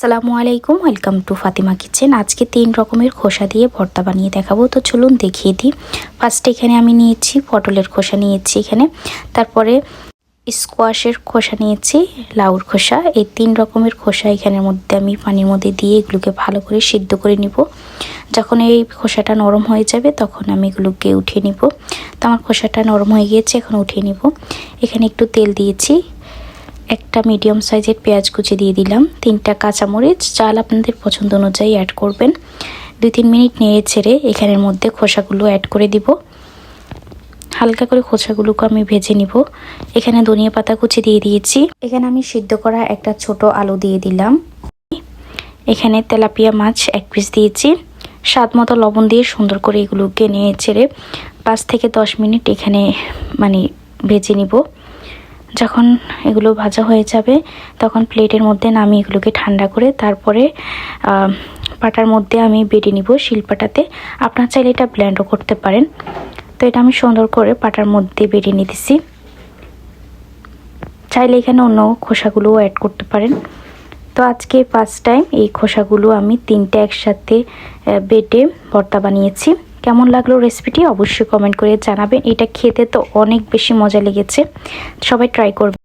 আসসালামু আলাইকুম, welcome to Fatima kitchen. আজকে 3 রকমের খোসা দিয়ে ভর্তা বানিয়ে দেখাবো। তো চলুন দেখিয়ে দিই। ফার্স্টে এখানে আমি নিয়েছি পটলের খোসা নিয়েছি এখানে, তারপরে স্কোয়াশের খোসা নিয়েছি, লাউর খোসা। এই 3 রকমের খোসা এখানের মধ্যে আমি পানির মধ্যে দিয়ে এগুলোকে ভালো করে সিদ্ধ করে নিব। যখন এই খোসাটা নরম হয়ে যাবে তখন আমি এগুলোকে উঠিয়ে নিব। তো আমার খোসাটা নরম হয়ে গিয়েছে, এখন উঠিয়ে নিব। এখানে একটু তেল দিয়েছি, একটা মিডিয়াম সাইজের পেঁয়াজ কুচি দিয়ে দিলাম, 3টা কাঁচামরিচ, চাল আপনাদের পছন্দ অনুযায়ী অ্যাড করবেন। 2-3 মিনিট নেড়ে ছেড়ে এখানের মধ্যে খোসাগুলো অ্যাড করে দিব। হালকা করে খোসাগুলোকে আমি ভেজে নিব। এখানে ধনিয়া পাতা কুচি দিয়ে দিয়েছি। এখানে আমি সিদ্ধ করা একটা ছোট আলু দিয়ে দিলাম। এখানে তেলাপিয়া মাছ 1 পিস দিয়েছি। স্বাদ মতো লবণ দিয়ে সুন্দর করে এগুলোকে নেড়ে ছেড়ে 5 থেকে 10 মিনিট এখানে ভেজে নিব। যখন এগুলো ভাজা হয়ে যাবে তখন প্লেটের মধ্যে নামিয়ে এগুলোকে ঠান্ডা করে তারপরে পাটার মধ্যে আমি বেটে নিব, শিলপাটাতে। আপনার চাইলে এটা ব্লেন্ডও করতে পারেন। তো এটা আমি সুন্দর করে পাটার মধ্যে বেটে নিতেছি। চাইলে এখানে অন্য খোসাগুলোও অ্যাড করতে পারেন। তো আজকে ফার্স্ট টাইম এই খোসাগুলো আমি 3টে একসাথে বেটে ভর্তা বানিয়েছি। কেমন লাগলো রেসিপিটি অবশ্যই কমেন্ট করে জানাবেন। এটা খেতে তো অনেক বেশি মজা লেগেছে, সবাই ট্রাই করবেন।